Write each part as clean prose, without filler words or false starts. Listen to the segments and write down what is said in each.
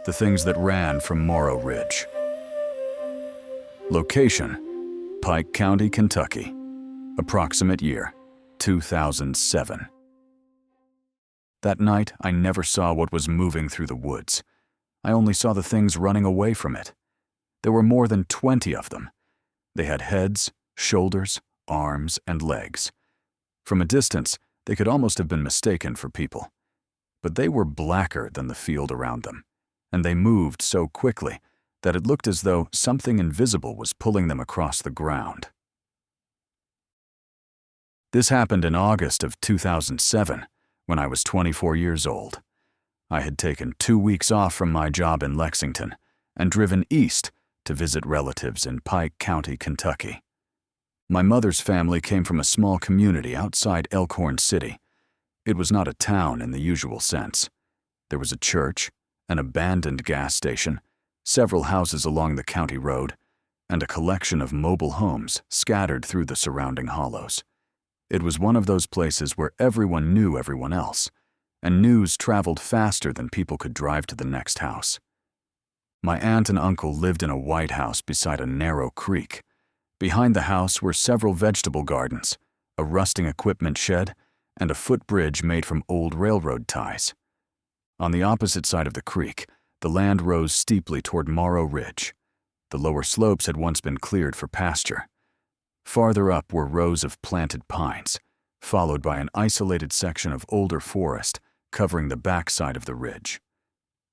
The things that ran from Morrow Ridge. Location: Pike County, Kentucky. Approximate year: 2007. That night, I never saw what was moving through the woods. I only saw the things running away from it. There were more than 20 of them. They had heads, shoulders, arms, and legs. From a distance, they could almost have been mistaken for people. But they were blacker than the field around them, and they moved so quickly that it looked as though something invisible was pulling them across the ground. This happened in August of 2007, when I was 24 years old. I had taken 2 weeks off from my job in Lexington and driven east to visit relatives in Pike County, Kentucky. My mother's family came from a small community outside Elkhorn City. It was not a town in the usual sense. There was a church, an abandoned gas station, several houses along the county road, and a collection of mobile homes scattered through the surrounding hollows. It was one of those places where everyone knew everyone else, and news traveled faster than people could drive to the next house. My aunt and uncle lived in a white house beside a narrow creek. Behind the house were several vegetable gardens, a rusting equipment shed, and a footbridge made from old railroad ties. On the opposite side of the creek, the land rose steeply toward Morrow Ridge. The lower slopes had once been cleared for pasture. Farther up were rows of planted pines, followed by an isolated section of older forest covering the backside of the ridge.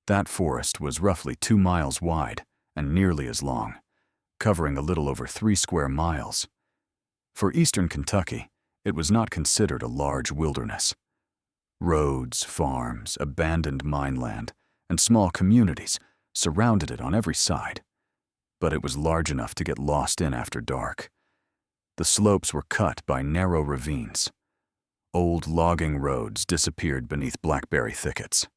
That forest was roughly 2 miles wide and nearly as long, covering a little over 3 square miles. For eastern Kentucky, it was not considered a large wilderness. Roads, farms, abandoned mine land, and small communities surrounded it on every side. But it was large enough to get lost in after dark. The slopes were cut by narrow ravines. Old logging roads disappeared beneath blackberry thickets.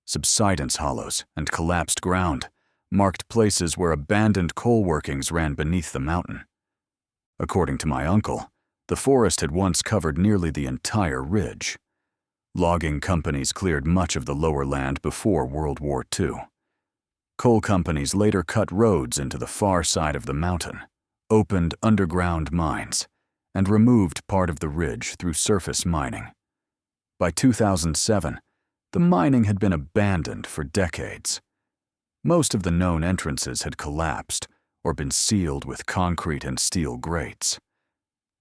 Subsidence hollows and collapsed ground marked places where abandoned coal workings ran beneath the mountain. According to my uncle, the forest had once covered nearly the entire ridge. Logging companies cleared much of the lower land before World War II. Coal companies later cut roads into the far side of the mountain, opened underground mines, and removed part of the ridge through surface mining. By 2007, the mining had been abandoned for decades. Most of the known entrances had collapsed or been sealed with concrete and steel grates.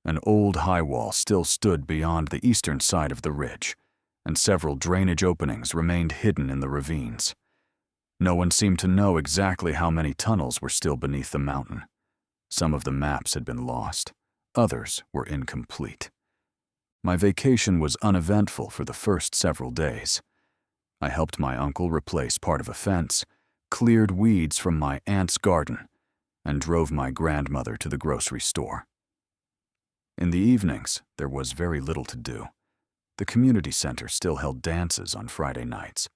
An old high wall still stood beyond the eastern side of the ridge, and several drainage openings remained hidden in the ravines. No one seemed to know exactly how many tunnels were still beneath the mountain. Some of the maps had been lost. Others were incomplete. My vacation was uneventful for the first several days. I helped my uncle replace part of a fence, cleared weeds from my aunt's garden, and drove my grandmother to the grocery store. In the evenings, there was very little to do. The community center still held dances on Friday nights,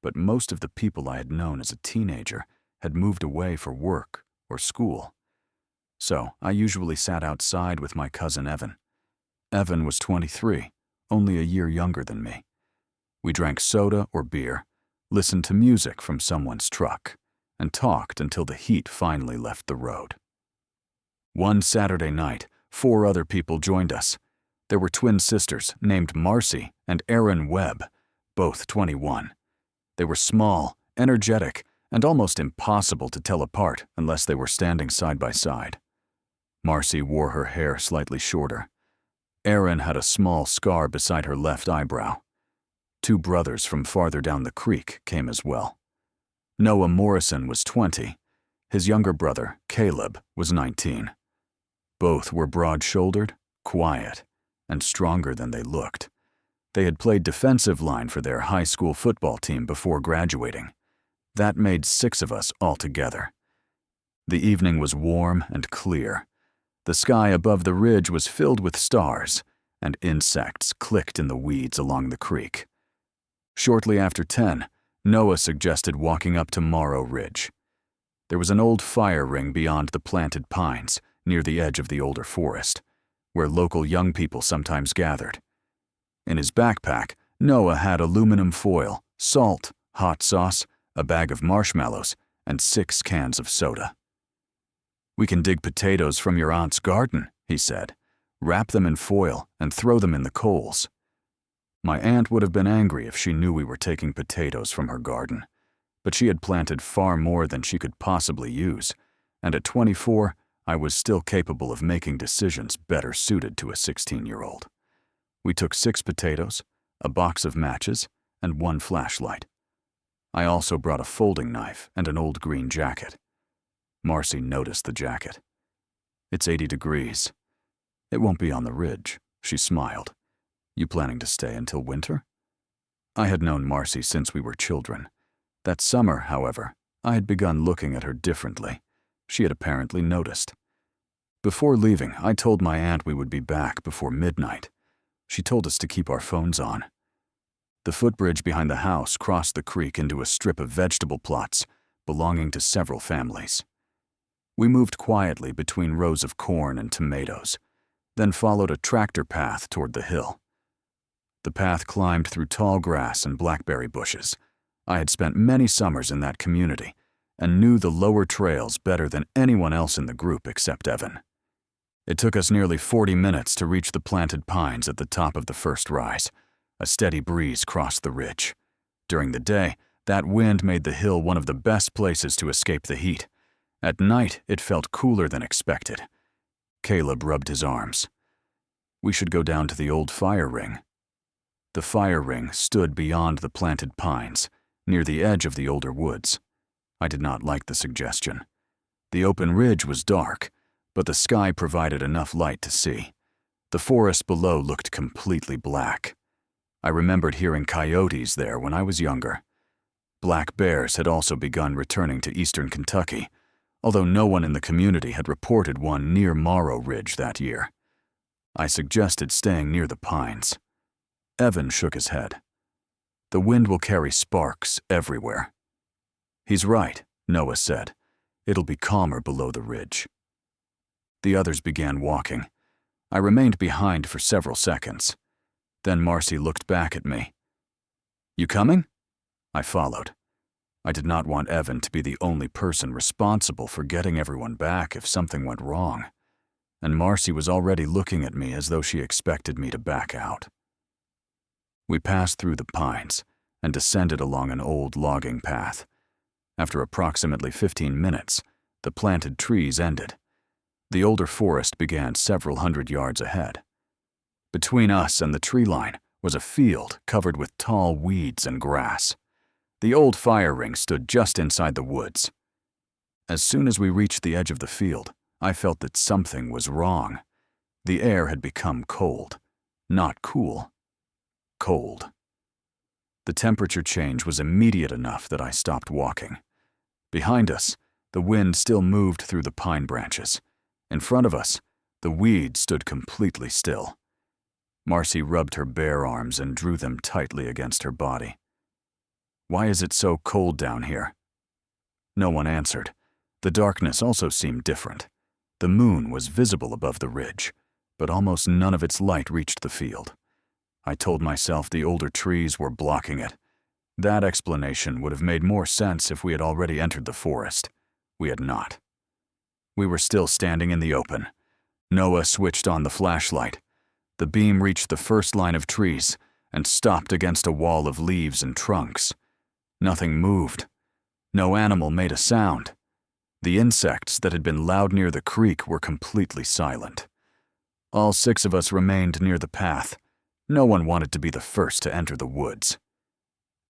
but most of the people I had known as a teenager had moved away for work or school. So I usually sat outside with my cousin Evan. Evan was 23, only a year younger than me. We drank soda or beer, listened to music from someone's truck, and talked until the heat finally left the road. One Saturday night, 4 other people joined us. There were twin sisters named Marcy and Erin Webb, both 21. They were small, energetic, and almost impossible to tell apart unless they were standing side by side. Marcy wore her hair slightly shorter. Erin had a small scar beside her left eyebrow. 2 brothers from farther down the creek came as well. Noah Morrison was 20. His younger brother, Caleb, was 19. Both were broad-shouldered, quiet, and stronger than they looked. They had played defensive line for their high school football team before graduating. That made 6 of us altogether. The evening was warm and clear. The sky above the ridge was filled with stars, and insects clicked in the weeds along the creek. Shortly after 10, Noah suggested walking up to Morrow Ridge. There was an old fire ring beyond the planted pines, near the edge of the older forest, where local young people sometimes gathered. In his backpack, Noah had aluminum foil, salt, hot sauce, a bag of marshmallows, and 6 cans of soda. "We can dig potatoes from your aunt's garden," he said. "Wrap them in foil and throw them in the coals." My aunt would have been angry if she knew we were taking potatoes from her garden, but she had planted far more than she could possibly use, and at 24, I was still capable of making decisions better suited to a 16-year-old. We took 6 potatoes, a box of matches, and 1 flashlight. I also brought a folding knife and an old green jacket. Marcy noticed the jacket. "It's 80 degrees. It won't be on the ridge," she smiled. "You planning to stay until winter?" I had known Marcy since we were children. That summer, however, I had begun looking at her differently. She had apparently noticed. Before leaving, I told my aunt we would be back before midnight. She told us to keep our phones on. The footbridge behind the house crossed the creek into a strip of vegetable plots belonging to several families. We moved quietly between rows of corn and tomatoes, then followed a tractor path toward the hill. The path climbed through tall grass and blackberry bushes. I had spent many summers in that community and knew the lower trails better than anyone else in the group except Evan. It took us nearly 40 minutes to reach the planted pines at the top of the first rise. A steady breeze crossed the ridge. During the day, that wind made the hill one of the best places to escape the heat. At night, it felt cooler than expected. Caleb rubbed his arms. "We should go down to the old fire ring." The fire ring stood beyond the planted pines, near the edge of the older woods. I did not like the suggestion. The open ridge was dark, but the sky provided enough light to see. The forest below looked completely black. I remembered hearing coyotes there when I was younger. Black bears had also begun returning to eastern Kentucky, although no one in the community had reported one near Morrow Ridge that year. I suggested staying near the pines. Evan shook his head. "The wind will carry sparks everywhere." "He's right," Noah said. "It'll be calmer below the ridge." The others began walking. I remained behind for several seconds. Then Marcy looked back at me. "You coming?" I followed. I did not want Evan to be the only person responsible for getting everyone back if something went wrong, and Marcy was already looking at me as though she expected me to back out. We passed through the pines and descended along an old logging path. After approximately 15 minutes, the planted trees ended. The older forest began several hundred yards ahead. Between us and the tree line was a field covered with tall weeds and grass. The old fire ring stood just inside the woods. As soon as we reached the edge of the field, I felt that something was wrong. The air had become cold. Not cool. Cold. The temperature change was immediate enough that I stopped walking. Behind us, the wind still moved through the pine branches. In front of us, the weeds stood completely still. Marcy rubbed her bare arms and drew them tightly against her body. "Why is it so cold down here?" No one answered. The darkness also seemed different. The moon was visible above the ridge, but almost none of its light reached the field. I told myself the older trees were blocking it. That explanation would have made more sense if we had already entered the forest. We had not. We were still standing in the open. Noah switched on the flashlight. The beam reached the first line of trees and stopped against a wall of leaves and trunks. Nothing moved. No animal made a sound. The insects that had been loud near the creek were completely silent. All 6 of us remained near the path. No one wanted to be the first to enter the woods.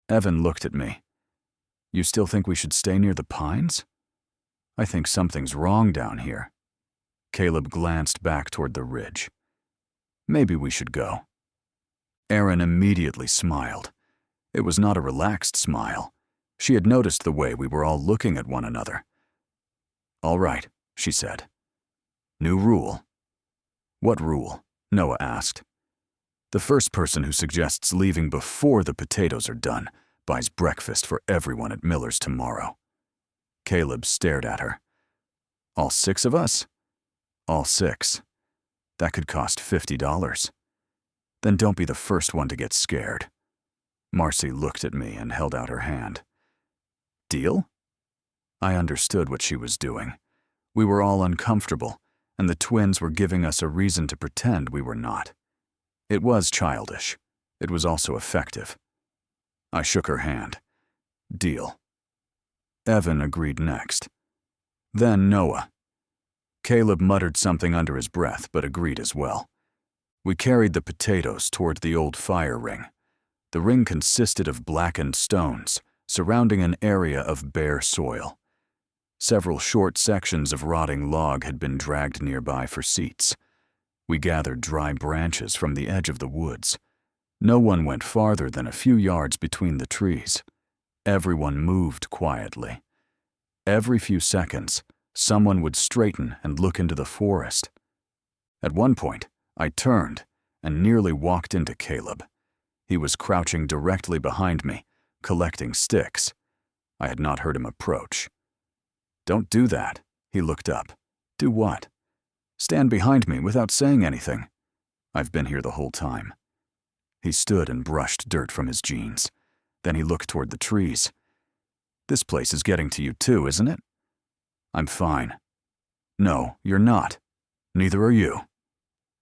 Evan looked at me. "You still think we should stay near the pines?" "I think something's wrong down here." Caleb glanced back toward the ridge. "Maybe we should go." Erin immediately smiled. It was not a relaxed smile. She had noticed the way we were all looking at one another. "All right," she said. "New rule." "What rule?" Noah asked. "The first person who suggests leaving before the potatoes are done buys breakfast for everyone at Miller's tomorrow." Caleb stared at her. "All 6 of us?" "All 6. That could cost $50. "Then don't be the first one to get scared." Marcy looked at me and held out her hand. Deal? I understood what she was doing. We were all uncomfortable, and the twins were giving us a reason to pretend we were not. It was childish. It was also effective. I shook her hand. Deal. Evan agreed next. Then Noah. Caleb muttered something under his breath, but agreed as well. We carried the potatoes toward the old fire ring. The ring consisted of blackened stones, surrounding an area of bare soil. Several short sections of rotting log had been dragged nearby for seats. We gathered dry branches from the edge of the woods. No one went farther than a few yards between the trees. Everyone moved quietly. Every few seconds, someone would straighten and look into the forest. At one point, I turned and nearly walked into Caleb. He was crouching directly behind me, collecting sticks. I had not heard him approach. Don't do that, he looked up. Do what? Stand behind me without saying anything. I've been here the whole time. He stood and brushed dirt from his jeans. Then he looked toward the trees. This place is getting to you too, isn't it? I'm fine. No, you're not. Neither are you.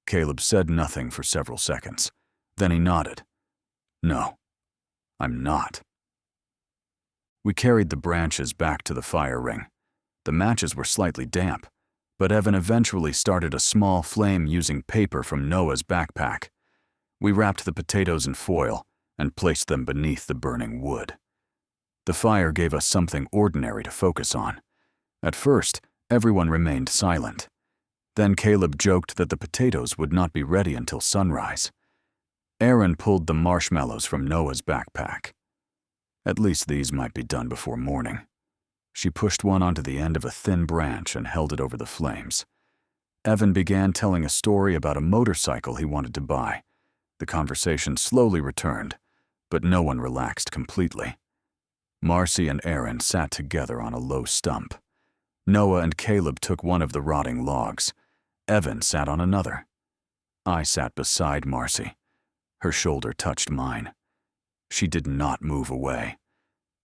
Caleb said nothing for several seconds. Then he nodded. No, I'm not. We carried the branches back to the fire ring. The matches were slightly damp, but Evan eventually started a small flame using paper from Noah's backpack. We wrapped the potatoes in foil and placed them beneath the burning wood. The fire gave us something ordinary to focus on. At first, everyone remained silent. Then Caleb joked that the potatoes would not be ready until sunrise. Aaron pulled the marshmallows from Noah's backpack. At least these might be done before morning. She pushed one onto the end of a thin branch and held it over the flames. Evan began telling a story about a motorcycle he wanted to buy. The conversation slowly returned, but no one relaxed completely. Marcy and Aaron sat together on a low stump. Noah and Caleb took one of the rotting logs. Evan sat on another. I sat beside Marcy. Her shoulder touched mine. She did not move away.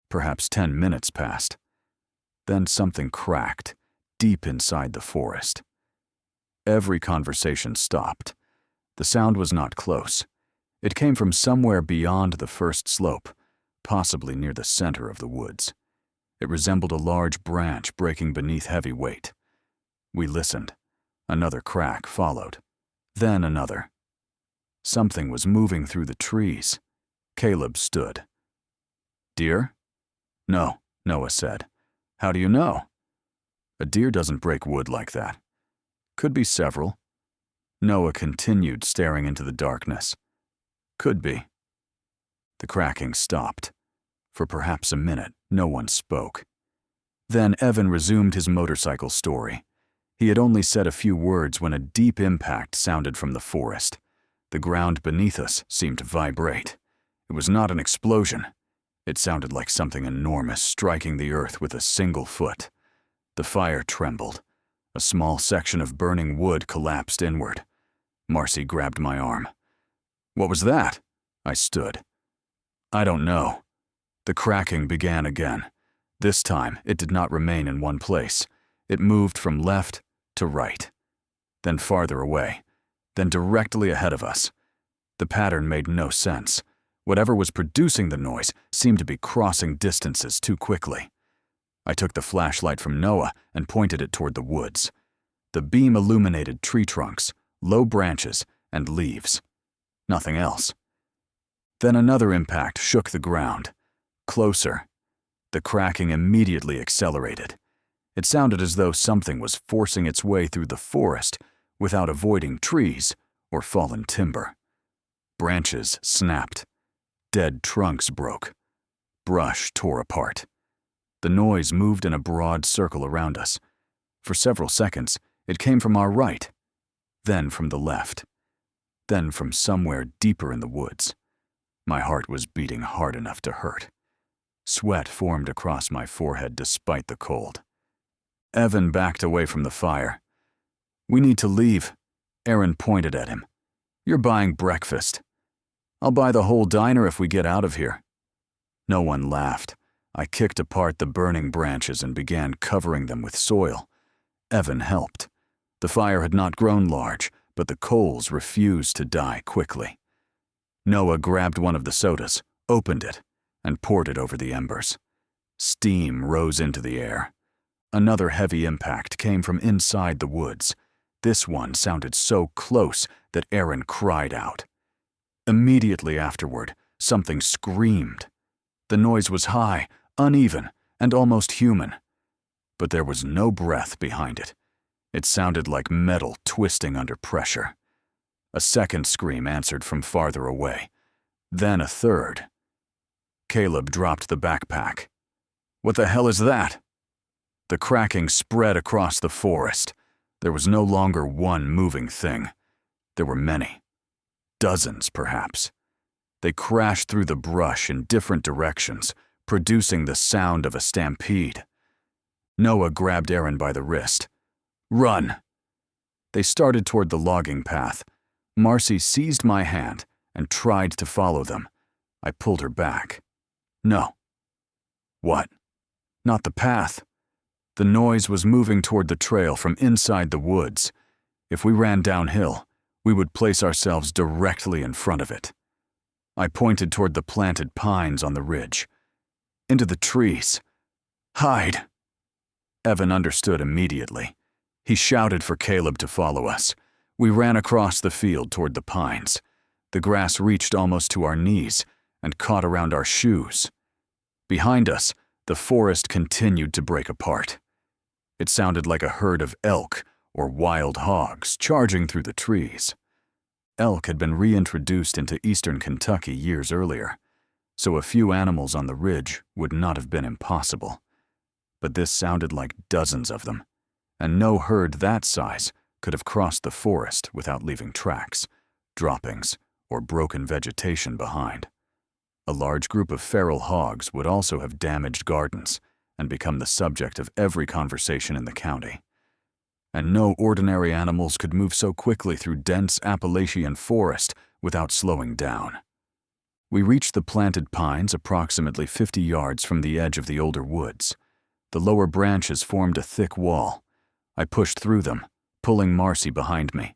Perhaps 10 minutes passed. Then something cracked, deep inside the forest. Every conversation stopped. The sound was not close. It came from somewhere beyond the first slope, possibly near the center of the woods. It resembled a large branch breaking beneath heavy weight. We listened. Another crack followed. Then another. Something was moving through the trees. Caleb stood. Deer? No, Noah said. How do you know? A deer doesn't break wood like that. Could be several. Noah continued staring into the darkness. Could be. The cracking stopped. For perhaps a minute, no one spoke. Then Evan resumed his motorcycle story. He had only said a few words when a deep impact sounded from the forest. The ground beneath us seemed to vibrate. It was not an explosion. It sounded like something enormous striking the earth with a single foot. The fire trembled. A small section of burning wood collapsed inward. Marcy grabbed my arm. What was that? I stood. I don't know. The cracking began again. This time, it did not remain in one place. It moved from left to right, then farther away, then directly ahead of us. The pattern made no sense. Whatever was producing the noise seemed to be crossing distances too quickly. I took the flashlight from Noah and pointed it toward the woods. The beam illuminated tree trunks, low branches, and leaves. Nothing else. Then another impact shook the ground. Closer. The cracking immediately accelerated. It sounded as though something was forcing its way through the forest without avoiding trees or fallen timber. Branches snapped. Dead trunks broke. Brush tore apart. The noise moved in a broad circle around us. For several seconds, it came from our right, then from the left, then from somewhere deeper in the woods. My heart was beating hard enough to hurt. Sweat formed across my forehead despite the cold. Evan backed away from the fire. We need to leave. Aaron pointed at him. You're buying breakfast. I'll buy the whole diner if we get out of here. No one laughed. I kicked apart the burning branches and began covering them with soil. Evan helped. The fire had not grown large, but the coals refused to die quickly. Noah grabbed one of the sodas, opened it, and poured it over the embers. Steam rose into the air. Another heavy impact came from inside the woods. This one sounded so close that Aaron cried out. Immediately afterward, something screamed. The noise was high, uneven, and almost human. But there was no breath behind it. It sounded like metal twisting under pressure. A second scream answered from farther away. Then a third. Caleb dropped the backpack. "What the hell is that?" The cracking spread across the forest. There was no longer one moving thing. There were many. Dozens, perhaps. They crashed through the brush in different directions, producing the sound of a stampede. Noah grabbed Aaron by the wrist. "Run!" They started toward the logging path. Marcy seized my hand and tried to follow them. I pulled her back. "No." "What?" "Not the path." The noise was moving toward the trail from inside the woods. If we ran downhill, we would place ourselves directly in front of it. I pointed toward the planted pines on the ridge. "Into the trees. Hide." Evan understood immediately. He shouted for Caleb to follow us. We ran across the field toward the pines. The grass reached almost to our knees and caught around our shoes. Behind us, the forest continued to break apart. It sounded like a herd of elk or wild hogs charging through the trees. Elk had been reintroduced into eastern Kentucky years earlier, so a few animals on the ridge would not have been impossible. But this sounded like dozens of them, and no herd that size could have crossed the forest without leaving tracks, droppings, or broken vegetation behind. A large group of feral hogs would also have damaged gardens and become the subject of every conversation in the county. And no ordinary animals could move so quickly through dense Appalachian forest without slowing down. We reached the planted pines approximately 50 yards from the edge of the older woods. The lower branches formed a thick wall. I pushed through them, pulling Marcy behind me.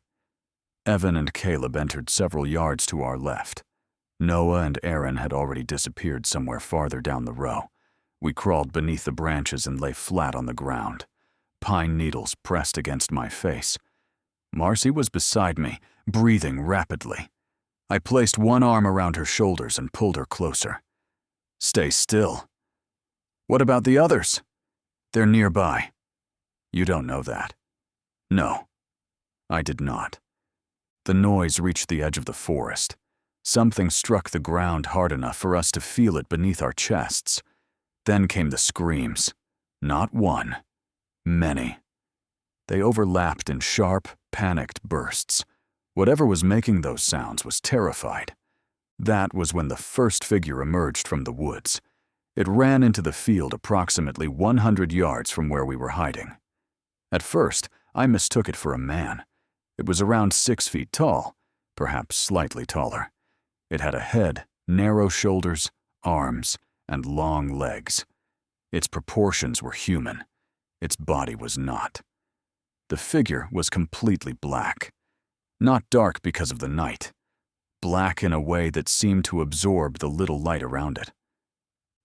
Evan and Caleb entered several yards to our left. Noah and Aaron had already disappeared somewhere farther down the row. We crawled beneath the branches and lay flat on the ground. Pine needles pressed against my face. Marcy was beside me, breathing rapidly. I placed one arm around her shoulders and pulled her closer. "Stay still." "What about the others?" "They're nearby." "You don't know that." "No." I did not. The noise reached the edge of the forest. Something struck the ground hard enough for us to feel it beneath our chests. Then came the screams. Not one. Many. They overlapped in sharp, panicked bursts. Whatever was making those sounds was terrified. That was when the first figure emerged from the woods. It ran into the field approximately 100 yards from where we were hiding. At first, I mistook it for a man. It was around 6 feet tall, perhaps slightly taller. It had a head, narrow shoulders, arms, and long legs. Its proportions were human. Its body was not. The figure was completely black. Not dark because of the night. Black in a way that seemed to absorb the little light around it.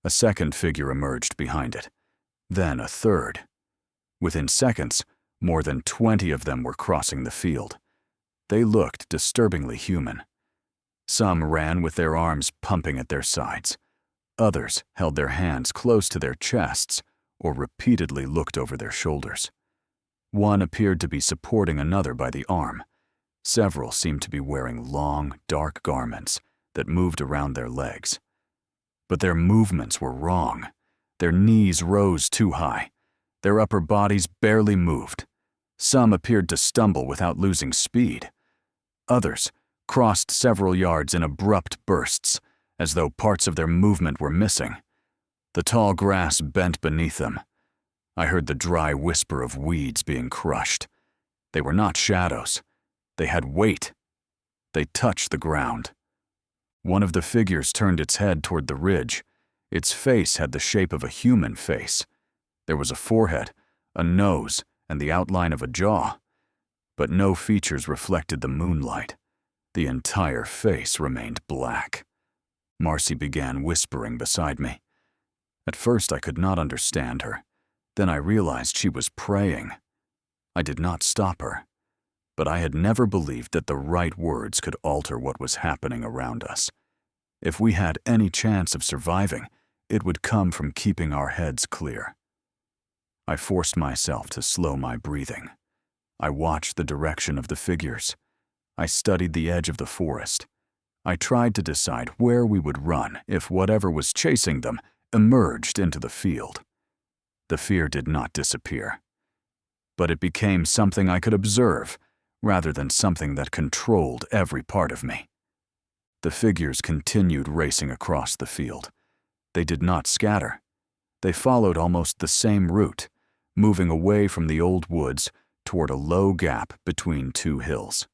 A second figure emerged behind it. Then a third. Within seconds, more than 20 of them were crossing the field. They looked disturbingly human. Some ran with their arms pumping at their sides. Others held their hands close to their chests or repeatedly looked over their shoulders. One appeared to be supporting another by the arm. Several seemed to be wearing long, dark garments that moved around their legs. But their movements were wrong. Their knees rose too high. Their upper bodies barely moved. Some appeared to stumble without losing speed. Others crossed several yards in abrupt bursts, as though parts of their movement were missing. The tall grass bent beneath them. I heard the dry whisper of weeds being crushed. They were not shadows. They had weight. They touched the ground. One of the figures turned its head toward the ridge. Its face had the shape of a human face. There was a forehead, a nose, and the outline of a jaw. But no features reflected the moonlight. The entire face remained black. Marcy began whispering beside me. At first I could not understand her. Then I realized she was praying. I did not stop her. But I had never believed that the right words could alter what was happening around us. If we had any chance of surviving, it would come from keeping our heads clear. I forced myself to slow my breathing. I watched the direction of the figures. I studied the edge of the forest. I tried to decide where we would run if whatever was chasing them emerged into the field. The fear did not disappear. But it became something I could observe, rather than something that controlled every part of me. The figures continued racing across the field. They did not scatter. They followed almost the same route, moving away from the old woods toward a low gap between two hills.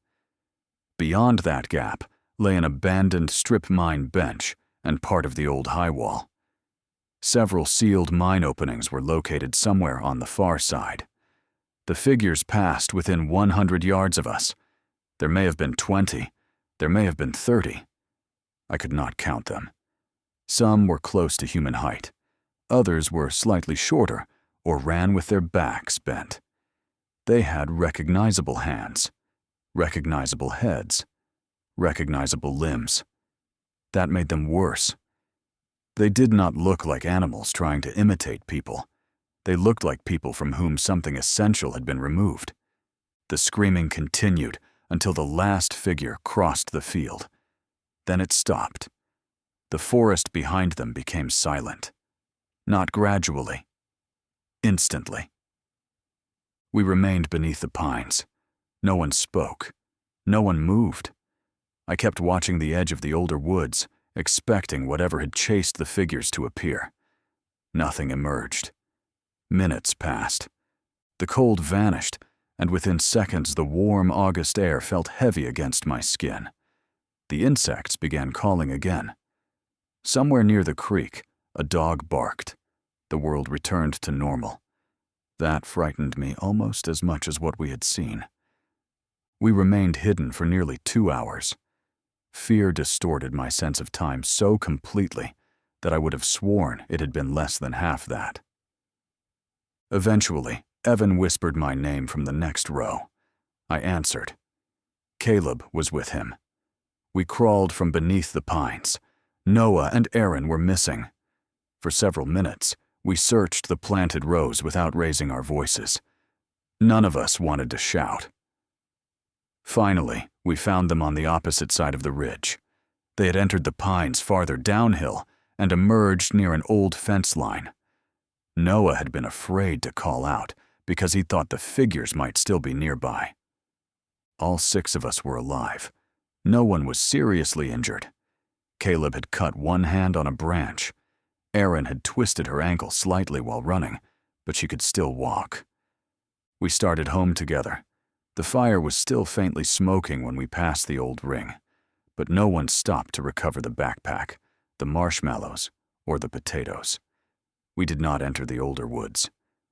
Beyond that gap lay an abandoned strip mine bench and part of the old high wall. Several sealed mine openings were located somewhere on the far side. The figures passed within 100 yards of us. There may have been 20. There may have been 30. I could not count them. Some were close to human height. Others were slightly shorter or ran with their backs bent. They had recognizable hands, recognizable heads, recognizable limbs. That made them worse. They did not look like animals trying to imitate people. They looked like people from whom something essential had been removed. The screaming continued until the last figure crossed the field. Then it stopped. The forest behind them became silent. Not gradually. Instantly. We remained beneath the pines. No one spoke. No one moved. I kept watching the edge of the older woods, expecting whatever had chased the figures to appear. Nothing emerged. Minutes passed. The cold vanished, and within seconds the warm August air felt heavy against my skin. The insects began calling again. Somewhere near the creek, a dog barked. The world returned to normal. That frightened me almost as much as what we had seen. We remained hidden for nearly 2 hours. Fear distorted my sense of time so completely that I would have sworn it had been less than half that. Eventually, Evan whispered my name from the next row. I answered. Caleb was with him. We crawled from beneath the pines. Noah and Aaron were missing. For several minutes, we searched the planted rows without raising our voices. None of us wanted to shout. Finally, we found them on the opposite side of the ridge. They had entered the pines farther downhill and emerged near an old fence line. Noah had been afraid to call out because he thought the figures might still be nearby. All 6 of us were alive. No one was seriously injured. Caleb had cut one hand on a branch. Erin had twisted her ankle slightly while running, but she could still walk. We started home together. The fire was still faintly smoking when we passed the old ring, but no one stopped to recover the backpack, the marshmallows, or the potatoes. We did not enter the older woods.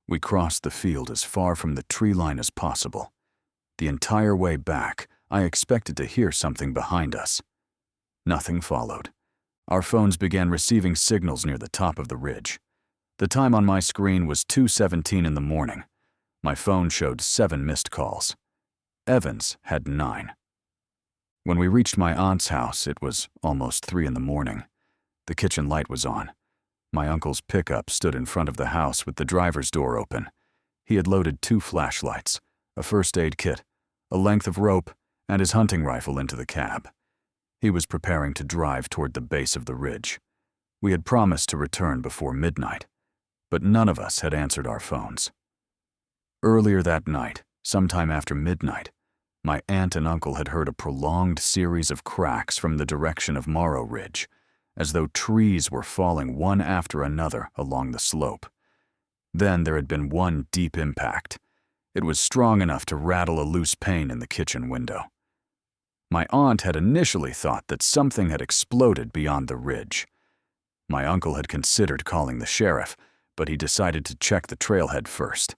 We crossed the field as far from the tree line as possible. The entire way back, I expected to hear something behind us. Nothing followed. Our phones began receiving signals near the top of the ridge. The time on my screen was 2:17 in the morning. My phone showed 7 missed calls. Evans had 9. When we reached my aunt's house, it was almost 3 in the morning. The kitchen light was on. My uncle's pickup stood in front of the house with the driver's door open. He had loaded 2 flashlights, a first aid kit, a length of rope, and his hunting rifle into the cab. He was preparing to drive toward the base of the ridge. We had promised to return before midnight, but none of us had answered our phones. Earlier that night, sometime after midnight, my aunt and uncle had heard a prolonged series of cracks from the direction of Morrow Ridge, as though trees were falling one after another along the slope. Then there had been one deep impact. It was strong enough to rattle a loose pane in the kitchen window. My aunt had initially thought that something had exploded beyond the ridge. My uncle had considered calling the sheriff, but he decided to check the trailhead first.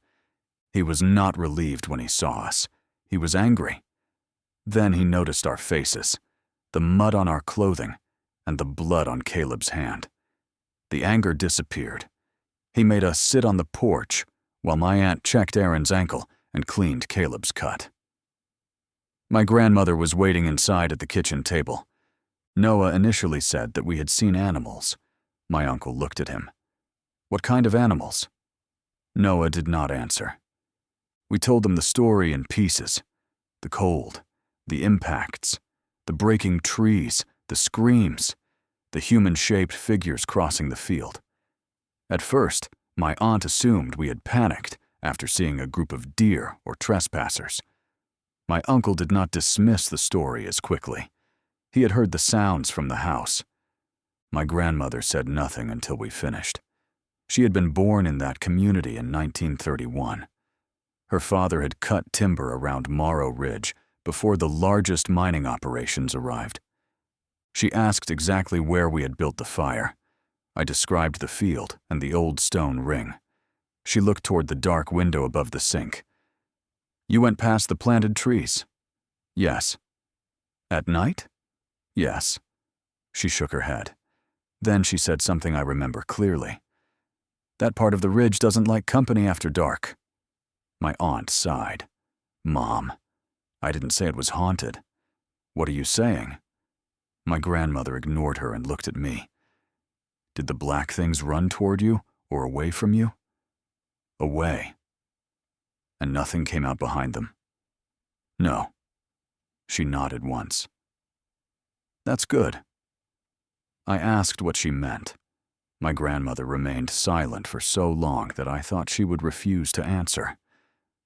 He was not relieved when he saw us. He was angry. Then he noticed our faces, the mud on our clothing, and the blood on Caleb's hand. The anger disappeared. He made us sit on the porch while my aunt checked Aaron's ankle and cleaned Caleb's cut. My grandmother was waiting inside at the kitchen table. Noah initially said that we had seen animals. My uncle looked at him. What kind of animals? Noah did not answer. We told them the story in pieces. The cold, the impacts, the breaking trees, the screams, the human-shaped figures crossing the field. At first, my aunt assumed we had panicked after seeing a group of deer or trespassers. My uncle did not dismiss the story as quickly. He had heard the sounds from the house. My grandmother said nothing until we finished. She had been born in that community in 1931. Her father had cut timber around Morrow Ridge before the largest mining operations arrived. She asked exactly where we had built the fire. I described the field and the old stone ring. She looked toward the dark window above the sink. You went past the planted trees? Yes. At night? Yes. She shook her head. Then she said something I remember clearly. That part of the ridge doesn't like company after dark. My aunt sighed. Mom, I didn't say it was haunted. What are you saying? My grandmother ignored her and looked at me. Did the black things run toward you or away from you? Away. And nothing came out behind them? No. She nodded once. That's good. I asked what she meant. My grandmother remained silent for so long that I thought she would refuse to answer.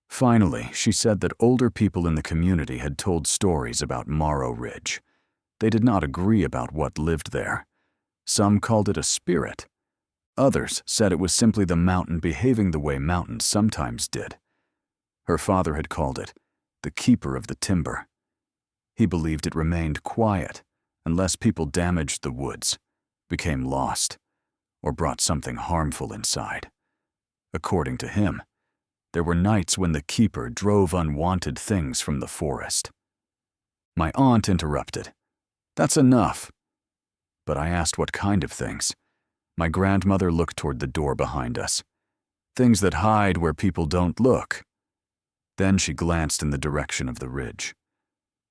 Finally, she said that older people in the community had told stories about Morrow Ridge. They did not agree about what lived there. Some called it a spirit. Others said it was simply the mountain behaving the way mountains sometimes did. Her father had called it the keeper of the timber. He believed it remained quiet unless people damaged the woods, became lost, or brought something harmful inside. According to him, there were nights when the keeper drove unwanted things from the forest. My aunt interrupted. That's enough. But I asked what kind of things. My grandmother looked toward the door behind us. Things that hide where people don't look. Then she glanced in the direction of the ridge.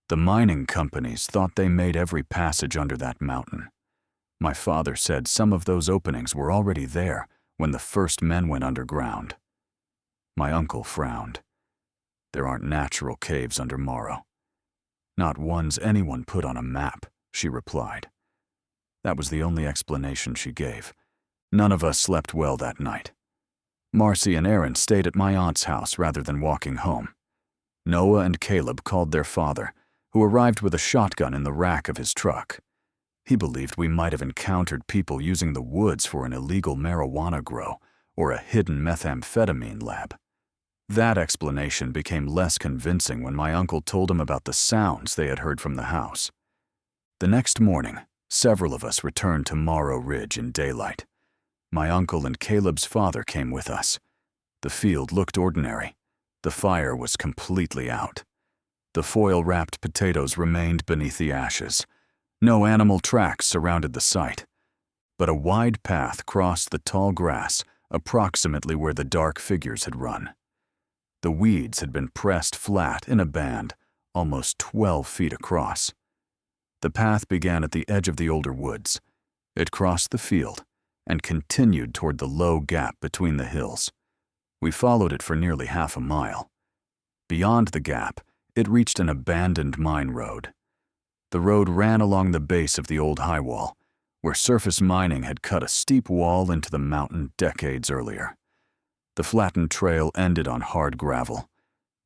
The mining companies thought they made every passage under that mountain. My father said some of those openings were already there when the first men went underground. My uncle frowned. There aren't natural caves under Morrow. Not ones anyone put on a map, she replied. That was the only explanation she gave. None of us slept well that night. Marcy and Aaron stayed at my aunt's house rather than walking home. Noah and Caleb called their father, who arrived with a shotgun in the rack of his truck. He believed we might have encountered people using the woods for an illegal marijuana grow or a hidden methamphetamine lab. That explanation became less convincing when my uncle told him about the sounds they had heard from the house. The next morning, several of us returned to Morrow Ridge in daylight. My uncle and Caleb's father came with us. The field looked ordinary. The fire was completely out. The foil-wrapped potatoes remained beneath the ashes. No animal tracks surrounded the site. But a wide path crossed the tall grass approximately where the dark figures had run. The weeds had been pressed flat in a band, almost 12 feet across. The path began at the edge of the older woods. It crossed the field and continued toward the low gap between the hills. We followed it for nearly half a mile. Beyond the gap, it reached an abandoned mine road. The road ran along the base of the old high wall, where surface mining had cut a steep wall into the mountain decades earlier. The flattened trail ended on hard gravel.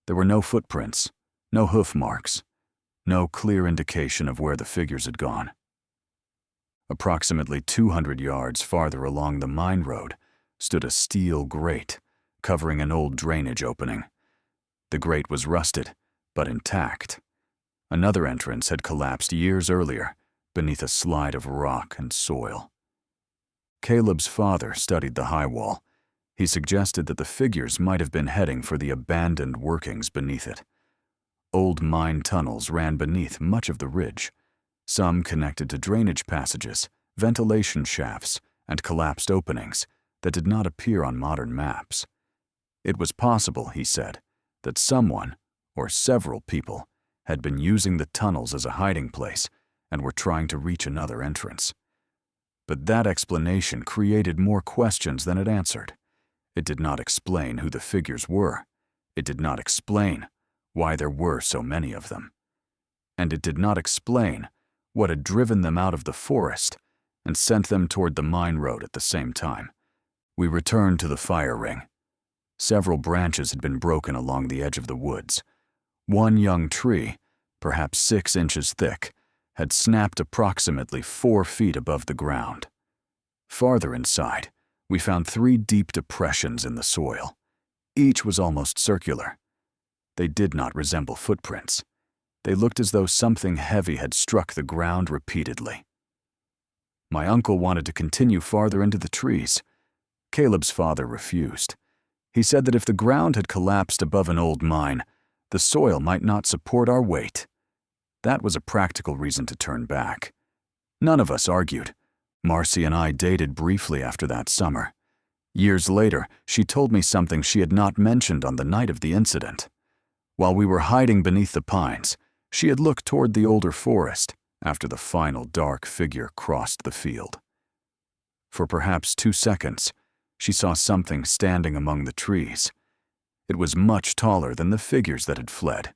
There were no footprints, no hoof marks, no clear indication of where the figures had gone. Approximately 200 yards farther along the mine road stood a steel grate covering an old drainage opening. The grate was rusted, but intact. Another entrance had collapsed years earlier beneath a slide of rock and soil. Caleb's father studied the high wall. He suggested that the figures might have been heading for the abandoned workings beneath it. Old mine tunnels ran beneath much of the ridge, some connected to drainage passages, ventilation shafts, and collapsed openings that did not appear on modern maps. It was possible, he said, that someone, or several people, had been using the tunnels as a hiding place and were trying to reach another entrance. But that explanation created more questions than it answered. It did not explain who the figures were. It did not explain why there were so many of them. And it did not explain what had driven them out of the forest and sent them toward the mine road at the same time. We returned to the fire ring. Several branches had been broken along the edge of the woods. One young tree, perhaps 6 inches thick, had snapped approximately 4 feet above the ground. Farther inside, we found 3 deep depressions in the soil. Each was almost circular. They did not resemble footprints. They looked as though something heavy had struck the ground repeatedly. My uncle wanted to continue farther into the trees. Caleb's father refused. He said that if the ground had collapsed above an old mine, the soil might not support our weight. That was a practical reason to turn back. None of us argued. Marcy and I dated briefly after that summer. Years later, she told me something she had not mentioned on the night of the incident. While we were hiding beneath the pines, she had looked toward the older forest after the final dark figure crossed the field. For perhaps 2 seconds, she saw something standing among the trees. It was much taller than the figures that had fled.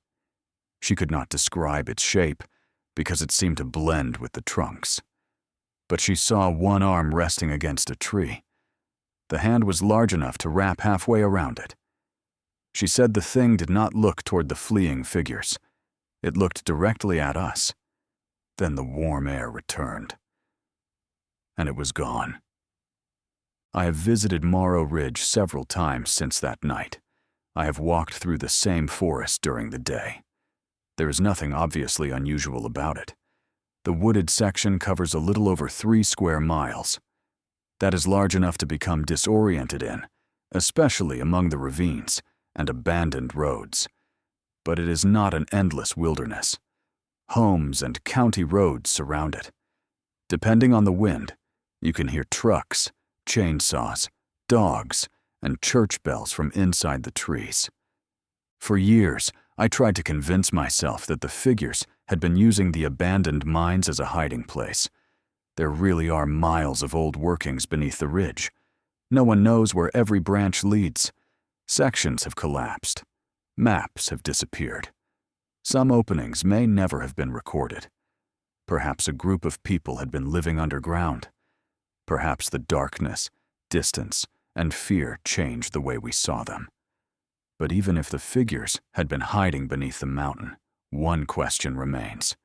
She could not describe its shape because it seemed to blend with the trunks. But she saw one arm resting against a tree. The hand was large enough to wrap halfway around it. She said the thing did not look toward the fleeing figures. It looked directly at us. Then the warm air returned. And it was gone. I have visited Morrow Ridge several times since that night. I have walked through the same forest during the day. There is nothing obviously unusual about it. The wooded section covers a little over 3 square miles. That is large enough to become disoriented in, especially among the ravines and abandoned roads. But it is not an endless wilderness. Homes and county roads surround it. Depending on the wind, you can hear trucks, chainsaws, dogs, and church bells from inside the trees. For years, I tried to convince myself that the figures had been using the abandoned mines as a hiding place. There really are miles of old workings beneath the ridge. No one knows where every branch leads. Sections have collapsed. Maps have disappeared. Some openings may never have been recorded. Perhaps a group of people had been living underground. Perhaps the darkness, distance, and fear changed the way we saw them. But even if the figures had been hiding beneath the mountain, one question remains.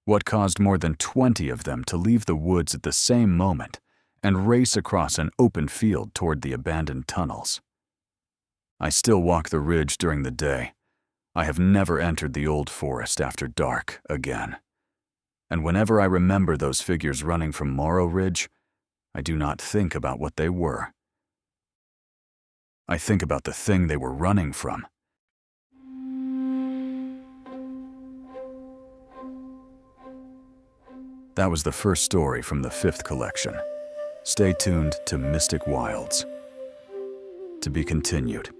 What caused more than 20 of them to leave the woods at the same moment and race across an open field toward the abandoned tunnels? I still walk the ridge during the day. I have never entered the old forest after dark again. And whenever I remember those figures running from Morrow Ridge, I do not think about what they were. I think about the thing they were running from. That was the first story from the 5th collection. Stay tuned to Mystic Wilds. To be continued.